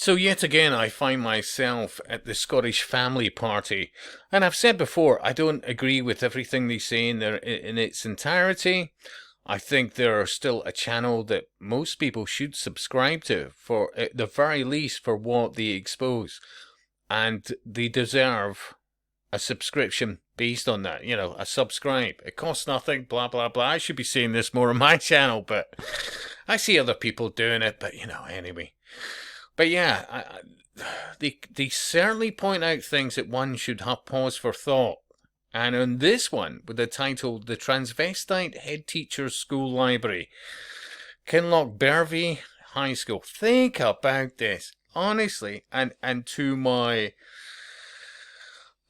So yet again, I find myself at the Scottish family party, and I've said before, I don't agree with everything they say in its entirety. I think they're still a channel that most people should subscribe to, for at the very least for what they expose, and they deserve a subscription based on that. You know, a subscribe. It costs nothing. Blah blah blah. I should be saying this more on my channel, but I see other people doing it. But anyway. But yeah, they certainly point out things that one should have pause for thought. And on this one, with the title "The Transvestite Head Teacher's School Library," Kinloch Bervie High School. Think about this, honestly, and to my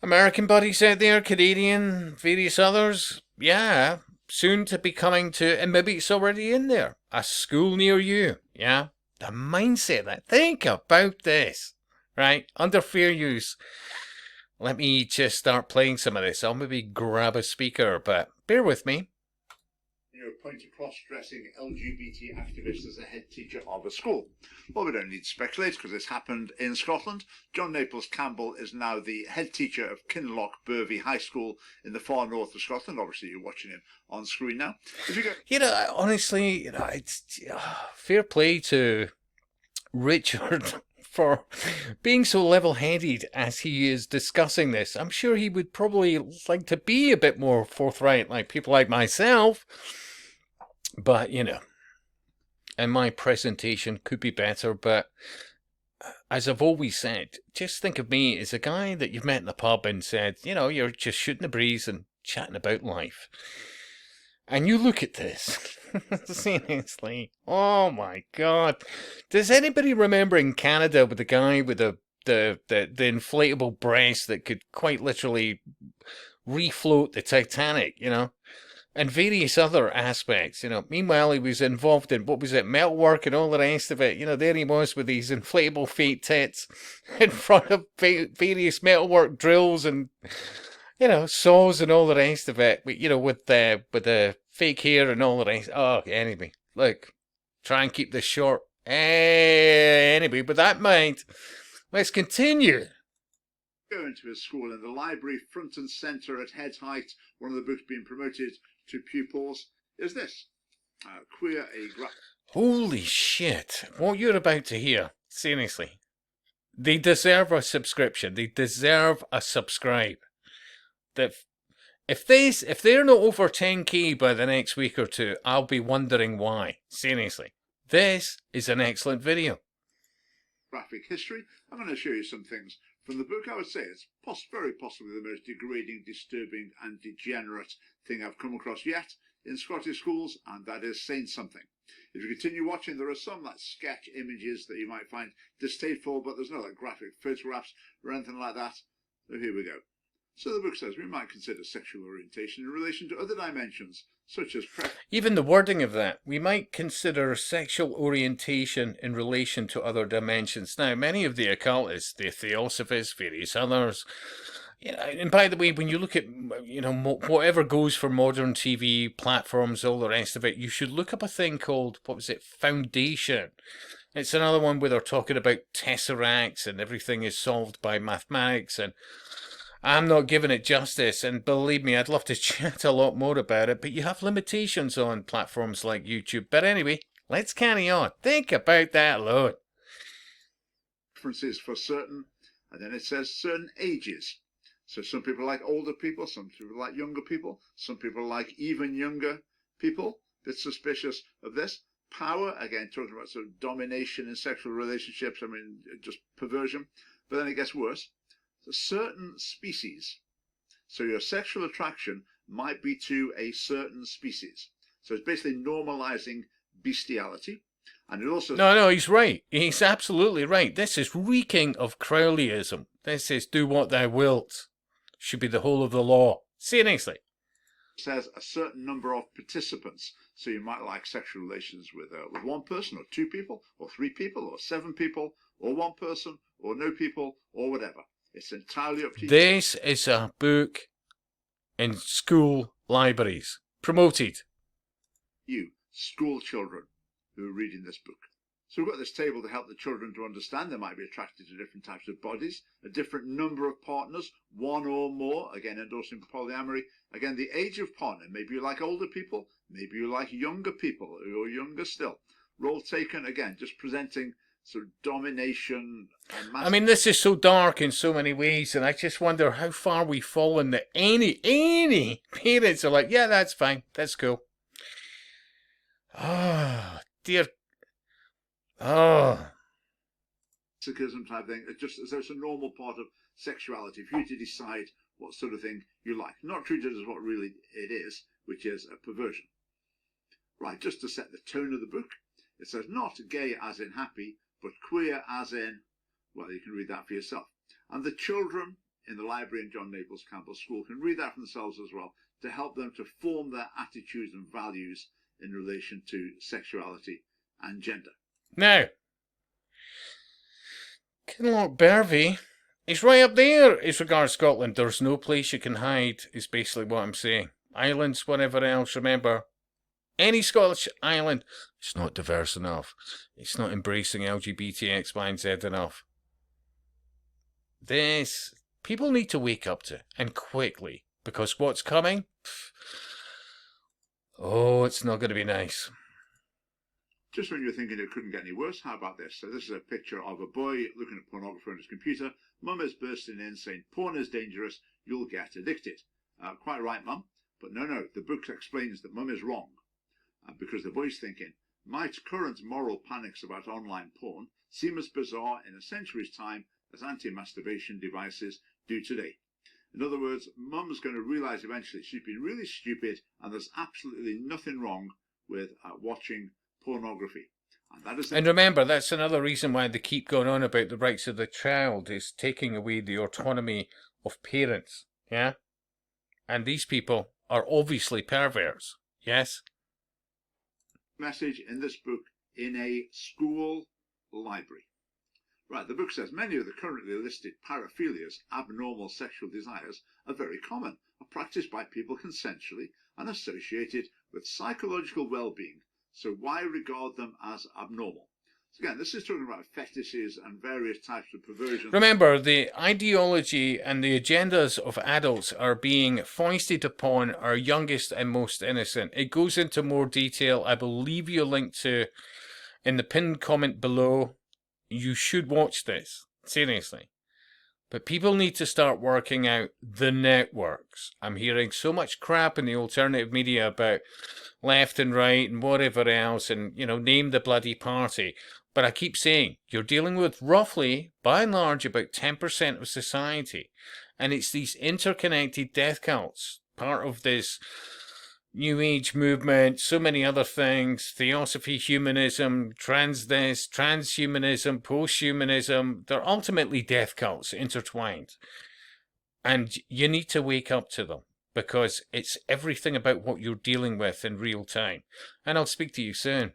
American buddies out there, Canadian, various others, yeah, soon to be coming to, and maybe it's already in there, a school near you, yeah? The mindset that, think about this, right? Under fair use. Let me just start playing some of this. I'll maybe grab a speaker, but bear with me. You appoint a cross-dressing LGBT activist as a head teacher of a school. Well, we don't need to speculate because this happened in Scotland. John Naples Campbell is now the head teacher of Kinloch Bervie High School in the far north of Scotland. Obviously, you're watching him on screen now. If you go, Honestly, it's fair play to Richard for being so level-headed as he is discussing this. I'm sure he would probably like to be a bit more forthright, like people like myself. But, and my presentation could be better, but as I've always said, just think of me as a guy that you've met in the pub and said, you're just shooting the breeze and chatting about life. And you look at this, seriously, oh my God. Does anybody remember in Canada with the guy with the inflatable breast that could quite literally refloat the Titanic, and various other aspects, Meanwhile, he was involved in, metalwork and all the rest of it. There he was with these inflatable fake tits in front of various metalwork drills and, saws and all the rest of it. With the fake hair and all the rest. Oh, anyway, look, try and keep this short. Anyway, with that in mind, let's continue. Go into his school in the library, front and centre at head height. One of the books being promoted to pupils is this, Queer a Holy shit, what you're about to hear, seriously. They deserve a subscription. They deserve a subscribe. That if they're not over 10k by the next week or two, I'll be wondering why. Seriously. This is an excellent video. Graphic history. I'm going to show you some things from the book. I would say it's very possibly the most degrading, disturbing and degenerate thing I've come across yet in Scottish schools, and that is saying something. If you continue watching, there are some sketch images that you might find distasteful, but there's no graphic photographs or anything like that. So here we go. So the book says we might consider sexual orientation in relation to other dimensions, such as even the wording of that, we might consider sexual orientation in relation to other dimensions. Now, many of the occultists, the theosophists, various others, and by the way, when you look at, whatever goes for modern TV platforms, all the rest of it, you should look up a thing called, Foundation. It's another one where they're talking about tesseracts and everything is solved by mathematics, and I'm not giving it justice, and believe me, I'd love to chat a lot more about it, but you have limitations on platforms like YouTube. But anyway, let's carry on. Think about that alone. Preferences for certain, and then it says certain ages. So some people like older people, some people like younger people, some people like even younger people. Bit suspicious of this. Power, again, talking about sort of domination in sexual relationships, just perversion. But then it gets worse. So certain species. So your sexual attraction might be to a certain species. So it's basically normalizing bestiality. And it also... No, he's right. He's absolutely right. This is reeking of Crowleyism. This is do what thou wilt. Should be the whole of the law. Seriously. It says a certain number of participants. So you might like sexual relations with one person, or two people, or three people, or seven people, or one person, or no people, or whatever. It's entirely up to you. This is a book in school libraries. Promoted. You, school children, who are reading this book. So we've got this table to help the children to understand they might be attracted to different types of bodies, a different number of partners, one or more, again endorsing polyamory. Again, the age of partner, maybe you like older people, maybe you like younger people, or younger still. Role taken, again, just presenting sort of domination and I mean, this is so dark in so many ways, and I just wonder how far we've fallen that any parents are like, yeah, that's fine, that's cool. Ah, dear. Oh. Masochism type thing, just as though it's a normal part of sexuality for you to decide what sort of thing you like, not treat it as what really it is, which is a perversion. Right, just to set the tone of the book, it says not gay as in happy, but queer as in, well, you can read that for yourself. And the children in the library in John Naples Campbell School can read that for themselves as well, to help them to form their attitudes and values in relation to sexuality and gender. Now, Kinloch Bervie is right up there as regards Scotland. There's no place you can hide, is basically what I'm saying. Islands, whatever else, remember, any Scottish island, it's not diverse enough. It's not embracing LGBT X, Y, and Z enough. This, people need to wake up to, and quickly, because what's coming? Oh, it's not going to be nice. Just when you're thinking it couldn't get any worse, how about this? So this is a picture of a boy looking at pornography on his computer. Mum is bursting in saying, porn is dangerous, you'll get addicted. Quite right, Mum. But no, the book explains that Mum is wrong. Because the boy's thinking, might current moral panics about online porn seem as bizarre in a century's time as anti-masturbation devices do today? In other words, Mum's going to realise eventually she's been really stupid and there's absolutely nothing wrong with watching pornography. And remember, that's another reason why they keep going on about the rights of the child, is taking away the autonomy of parents, yeah? And these people are obviously perverts, yes? Message in this book in a school library. Right, the book says many of the currently listed paraphilias, abnormal sexual desires, are very common, are practiced by people consensually and associated with psychological well-being. So why regard them as abnormal? So again, this is talking about fetishes and various types of perversion. Remember, the ideology and the agendas of adults are being foisted upon our youngest and most innocent. It goes into more detail. I will leave you a link to in the pinned comment below. You should watch this, seriously. But people need to start working out the networks. I'm hearing so much crap in the alternative media about left and right and whatever else, and, you know, name the bloody party. But I keep saying, you're dealing with roughly, by and large, about 10% of society. And it's these interconnected death cults, part of this New Age movement, so many other things, theosophy, humanism, transhumanism, posthumanism. They're ultimately death cults intertwined. And you need to wake up to them, because it's everything about what you're dealing with in real time. And I'll speak to you soon.